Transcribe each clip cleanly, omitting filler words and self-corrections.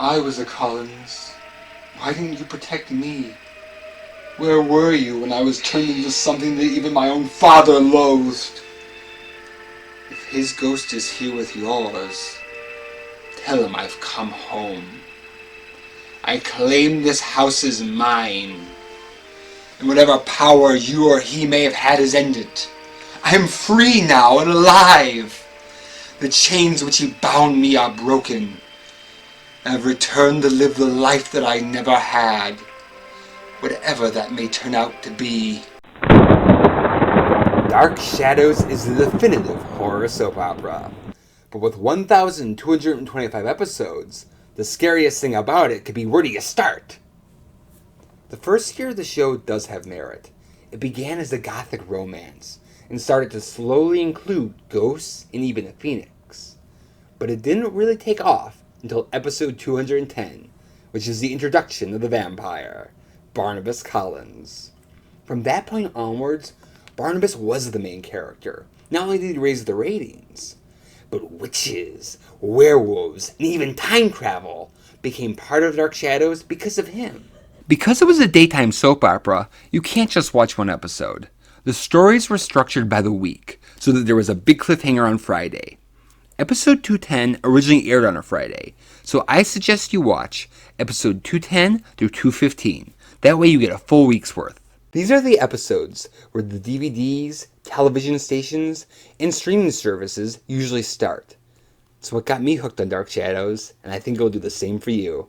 I was a Collins. Why didn't you protect me? Where were you when I was turned into something that even my own father loathed? If his ghost is here with yours, tell him I've come home. I claim this house is mine, and whatever power you or he may have had has ended. I am free now and alive. The chains which he bound me are broken. I have returned to live the life that I never had, whatever that may turn out to be. Dark Shadows is the definitive horror soap opera. But with 1,225 episodes, the scariest thing about it could be where do you start? The first year of the show does have merit. It began as a gothic romance, and started to slowly include ghosts and even a phoenix. But it didn't really take off until episode 210, which is the introduction of the vampire, Barnabas Collins. From that point onwards, Barnabas was the main character. Not only did he raise the ratings, but witches, werewolves, and even time travel became part of Dark Shadows because of him. Because it was a daytime soap opera, you can't just watch one episode. The stories were structured by the week, so that there was a big cliffhanger on Friday. Episode 210 originally aired on a Friday, so I suggest you watch episode 210 through 215. That way you get a full week's worth. These are the episodes where the DVDs, television stations, and streaming services usually start. It's what got me hooked on Dark Shadows, and I think it'll do the same for you.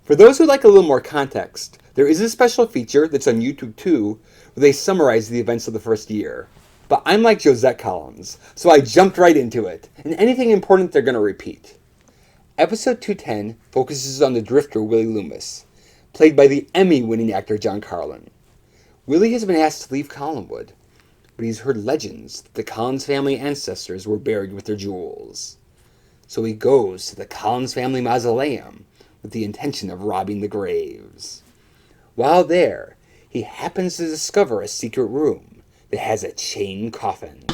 For those who like a little more context, there is a special feature that's on YouTube too, where they summarize the events of the first year. But I'm like Josette Collins, so I jumped right into it, and anything important they're going to repeat. Episode 210 focuses on the drifter Willie Loomis, played by the Emmy-winning actor John Carlin. Willie has been asked to leave Collinwood, but he's heard legends that the Collins family ancestors were buried with their jewels. So he goes to the Collins family mausoleum with the intention of robbing the graves. While there, he happens to discover a secret room that has a chain coffin.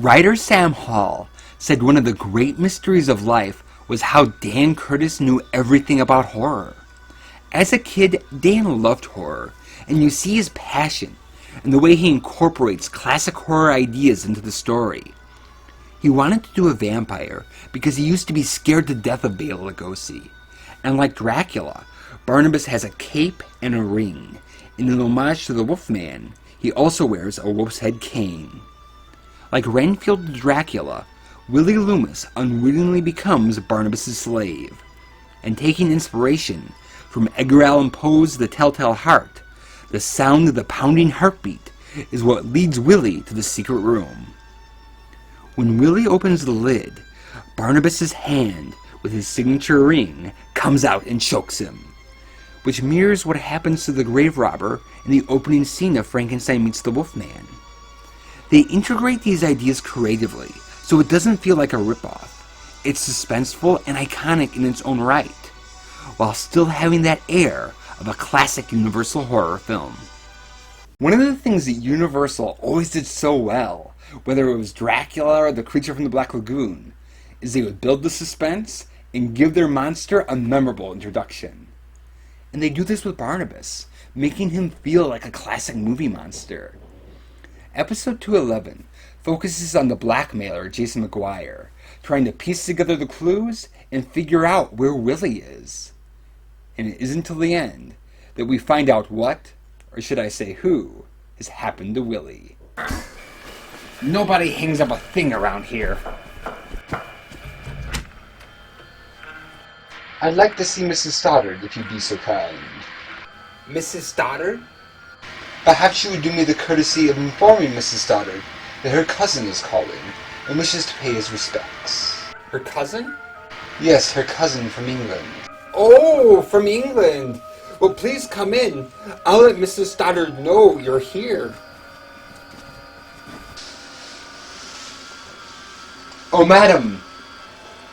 Writer Sam Hall said one of the great mysteries of life was how Dan Curtis knew everything about horror. As a kid, Dan loved horror, and you see his passion and the way he incorporates classic horror ideas into the story. He wanted to do a vampire because he used to be scared to death of Bela Lugosi. And like Dracula, Barnabas has a cape and a ring. In an homage to the Wolfman, he also wears a wolf's head cane. Like Renfield Dracula, Willie Loomis unwittingly becomes Barnabas' slave. And taking inspiration from Edgar Allan Poe's The Telltale Heart, the sound of the pounding heartbeat is what leads Willie to the secret room. When Willie opens the lid, Barnabas' hand with his signature ring comes out and chokes him, which mirrors what happens to the grave robber in the opening scene of Frankenstein Meets the Wolfman. They integrate these ideas creatively, so it doesn't feel like a ripoff. It's suspenseful and iconic in its own right, while still having that air of a classic Universal horror film. One of the things that Universal always did so well, whether it was Dracula or the Creature from the Black Lagoon, is they would build the suspense and give their monster a memorable introduction. And they do this with Barnabas, making him feel like a classic movie monster. Episode 211 focuses on the blackmailer Jason McGuire, trying to piece together the clues and figure out where Willie is. And it isn't till the end that we find out what, or should I say who, has happened to Willie. Nobody hangs up a thing around here. I'd like to see Mrs. Stoddard, if you'd be so kind. Mrs. Stoddard? Perhaps you would do me the courtesy of informing Mrs. Stoddard that her cousin is calling and wishes to pay his respects. Her cousin? Yes, her cousin from England. Oh, from England. Well, please come in. I'll let Mrs. Stoddard know you're here. Oh, madam,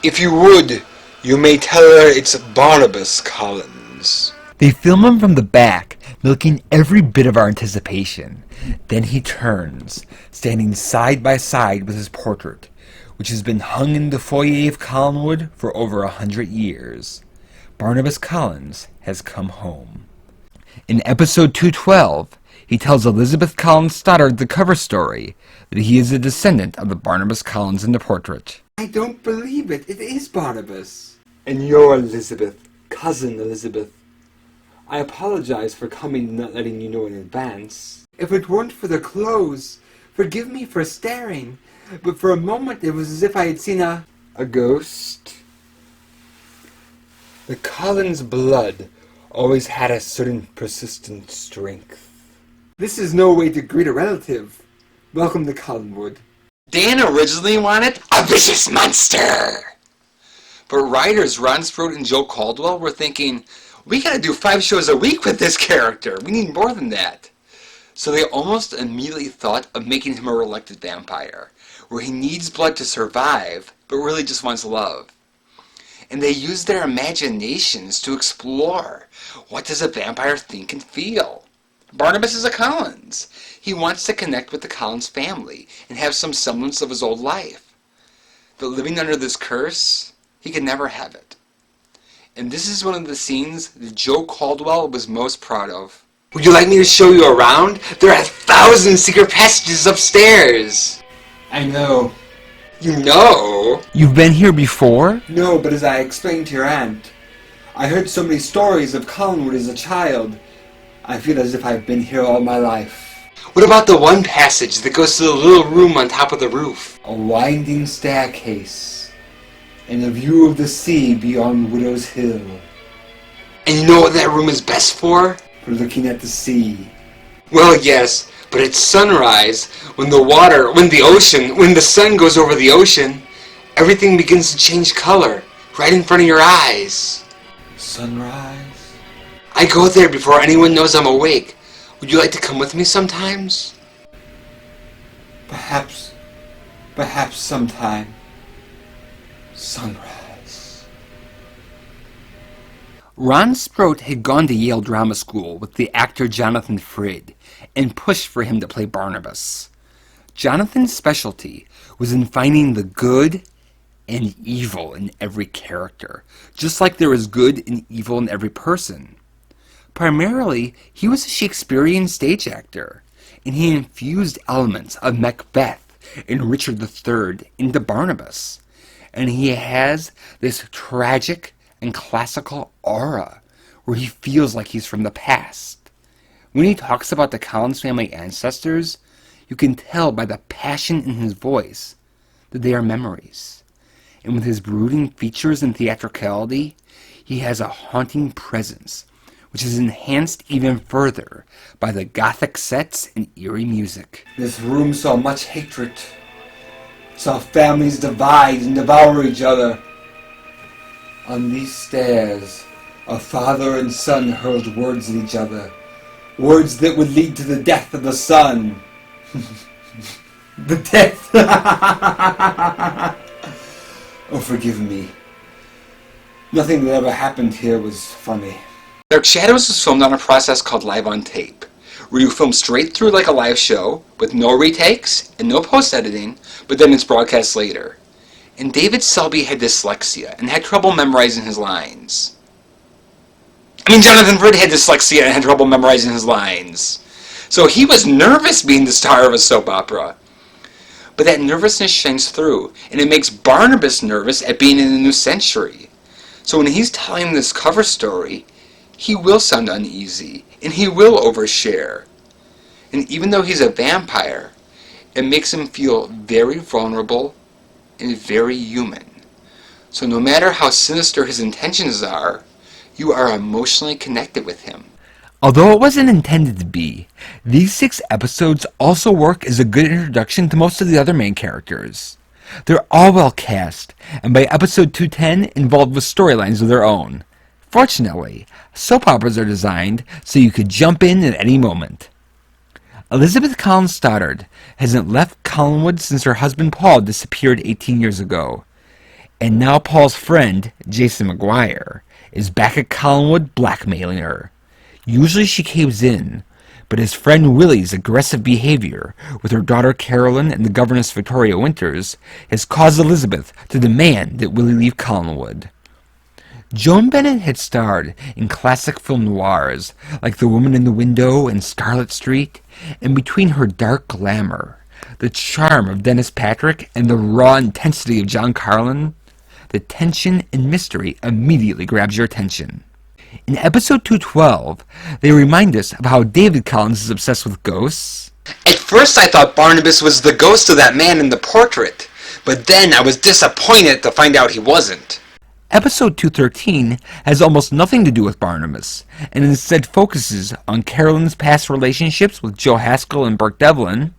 if you would, you may tell her it's Barnabas Collins. They film him from the back, milking every bit of our anticipation. Then he turns, standing side by side with his portrait, which has been hung in the foyer of Collinwood for over 100 years. Barnabas Collins has come home. In episode 212, he tells Elizabeth Collins Stoddard the cover story that he is a descendant of the Barnabas Collins in the portrait. I don't believe it. It is Barnabas. And you're Elizabeth, cousin Elizabeth. I apologize for coming and not letting you know in advance. If it weren't for the clothes, forgive me for staring, but for a moment it was as if I had seen a ghost. The Collins blood always had a certain persistent strength. This is no way to greet a relative. Welcome to Collinwood. Dan originally wanted a vicious monster. But writers Ron Sprout and Joe Caldwell were thinking, we gotta do 5 shows a week with this character. We need more than that. So they almost immediately thought of making him a reluctant vampire, where he needs blood to survive, but really just wants love. And they used their imaginations to explore, what does a vampire think and feel? Barnabas is a Collins. He wants to connect with the Collins family and have some semblance of his old life. But living under this curse, he could never have it. And this is one of the scenes that Joe Caldwell was most proud of. Would you like me to show you around? There are 1,000 secret passages upstairs. I know. You know? You've been here before? No, but as I explained to your aunt, I heard so many stories of Collinwood as a child. I feel as if I've been here all my life. What about the one passage that goes to the little room on top of the roof? A winding staircase, and a view of the sea beyond Widow's Hill. And you know what that room is best for? For looking at the sea. Well, yes, but at sunrise, when the sun goes over the ocean, everything begins to change color, right in front of your eyes. Sunrise? I go there before anyone knows I'm awake. Would you like to come with me sometimes? Perhaps sometime. Sunrise. Ron Sprout had gone to Yale Drama School with the actor Jonathan Frid and pushed for him to play Barnabas. Jonathan's specialty was in finding the good and evil in every character, just like there is good and evil in every person. Primarily, he was a Shakespearean stage actor, and he infused elements of Macbeth and Richard III into Barnabas. And he has this tragic and classical aura where he feels like he's from the past. When he talks about the Collins family ancestors, you can tell by the passion in his voice that they are memories. And with his brooding features and theatricality, he has a haunting presence, which is enhanced even further by the gothic sets and eerie music. This room saw much hatred, saw families divide and devour each other. On these stairs, a father and son hurled words at each other, words that would lead to the death of the son. The death! Oh, forgive me. Nothing that ever happened here was funny. Dark Shadows was filmed on a process called live on tape, where you film straight through like a live show, with no retakes and no post-editing, but then it's broadcast later. And David Selby had dyslexia and had trouble memorizing his lines. Jonathan Frid had dyslexia and had trouble memorizing his lines. So he was nervous being the star of a soap opera. But that nervousness shines through, and it makes Barnabas nervous at being in a new century. So when he's telling this cover story, he will sound uneasy, and he will overshare. And even though he's a vampire, it makes him feel very vulnerable and very human. So no matter how sinister his intentions are, you are emotionally connected with him. Although it wasn't intended to be, these 6 episodes also work as a good introduction to most of the other main characters. They're all well cast, and by episode 210 involved with storylines of their own. Fortunately, soap operas are designed so you could jump in at any moment. Elizabeth Collins Stoddard hasn't left Collinwood since her husband Paul disappeared 18 years ago. And now Paul's friend, Jason McGuire, is back at Collinwood blackmailing her. Usually she caves in, but his friend Willie's aggressive behavior with her daughter Carolyn and the governess Victoria Winters has caused Elizabeth to demand that Willie leave Collinwood. Joan Bennett had starred in classic film noirs like The Woman in the Window and Starlit Street, and between her dark glamour, the charm of Dennis Patrick, and the raw intensity of John Carlin, the tension and mystery immediately grabs your attention. In episode 212, they remind us of how David Collins is obsessed with ghosts. At first I thought Barnabas was the ghost of that man in the portrait, but then I was disappointed to find out he wasn't. Episode 213 has almost nothing to do with Barnabas, and instead focuses on Carolyn's past relationships with Joe Haskell and Burke Devlin.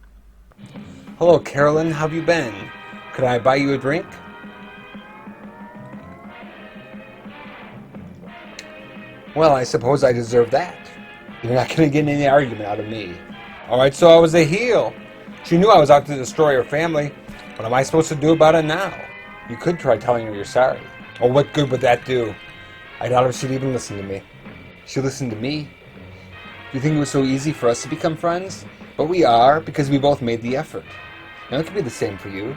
Hello, Carolyn. How have you been? Could I buy you a drink? Well, I suppose I deserve that. You're not going to get any argument out of me. Alright, so I was a heel. She knew I was out to destroy her family. What am I supposed to do about it now? You could try telling her you're sorry. Oh, what good would that do? I doubt if she'd even listen to me. She listened to me. Do you think it was so easy for us to become friends? But we are, because we both made the effort. Now it could be the same for you.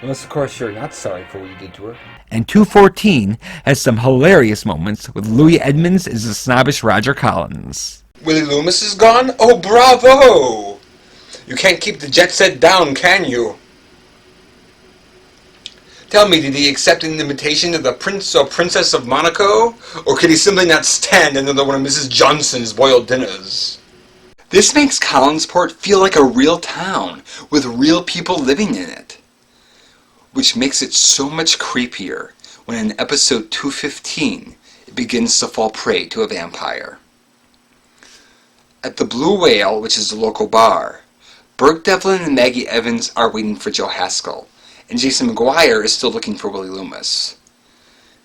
Unless, of course, you're not sorry for what you did to her. And 214 has some hilarious moments with Louis Edmonds as the snobbish Roger Collins. Willie Loomis is gone? Oh, bravo! You can't keep the jet set down, can you? Tell me, did he accept an invitation to the Prince or Princess of Monaco? Or could he simply not stand another one of Mrs. Johnson's boiled dinners? This makes Collinsport feel like a real town, with real people living in it. Which makes it so much creepier when in episode 215 it begins to fall prey to a vampire. At the Blue Whale, which is the local bar, Burke Devlin and Maggie Evans are waiting for Joe Haskell, and Jason McGuire is still looking for Willie Loomis.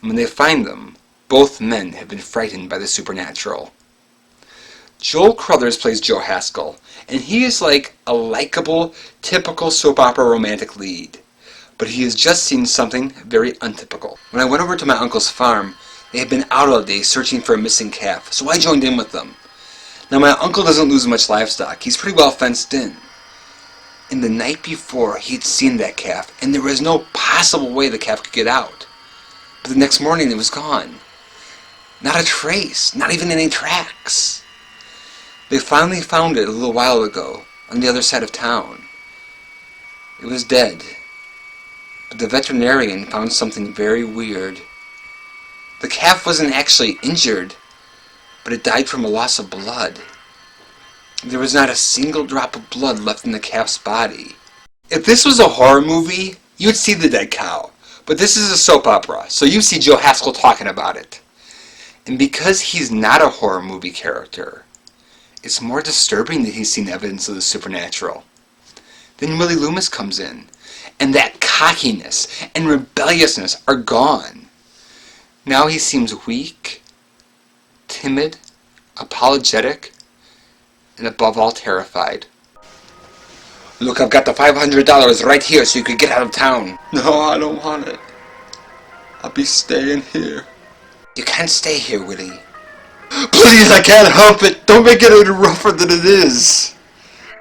And when they find them, both men have been frightened by the supernatural. Joel Crothers plays Joe Haskell, and he is like a likable, typical soap opera romantic lead. But he has just seen something very untypical. When I went over to my uncle's farm, they had been out all day searching for a missing calf, so I joined in with them. Now my uncle doesn't lose much livestock, he's pretty well fenced in. And the night before, he'd seen that calf, and there was no possible way the calf could get out. But the next morning, it was gone. Not a trace, not even any tracks. They finally found it a little while ago, on the other side of town. It was dead. But the veterinarian found something very weird. The calf wasn't actually injured, but it died from a loss of blood. There was not a single drop of blood left in the calf's body. If this was a horror movie, you'd see the dead cow. But this is a soap opera, so you see Joe Haskell talking about it. And because he's not a horror movie character, it's more disturbing that he's seen evidence of the supernatural. Then Willie Loomis comes in, and that cockiness and rebelliousness are gone. Now he seems weak, timid, apologetic, and above all terrified. Look, I've got the $500 right here so you could get out of town. No, I don't want it. I'll be staying here. You can't stay here, Willie. Please, I can't help it. Don't make it any rougher than it is.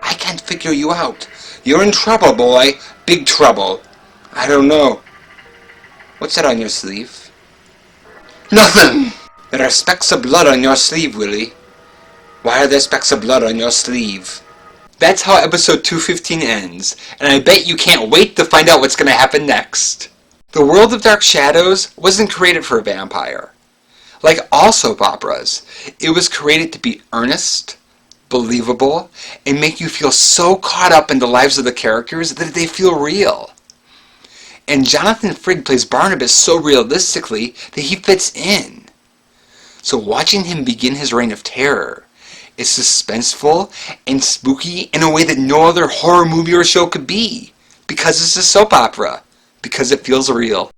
I can't figure you out. You're in trouble, boy. Big trouble. I don't know. What's that on your sleeve? Nothing! There are specks of blood on your sleeve, Willie. Why are there specks of blood on your sleeve? That's how episode 215 ends, and I bet you can't wait to find out what's going to happen next. The World of Dark Shadows wasn't created for a vampire. Like all soap operas, it was created to be earnest, believable, and make you feel so caught up in the lives of the characters that they feel real. And Jonathan Frid plays Barnabas so realistically that he fits in. So watching him begin his reign of terror is suspenseful and spooky in a way that no other horror movie or show could be. Because it's a soap opera. Because it feels real.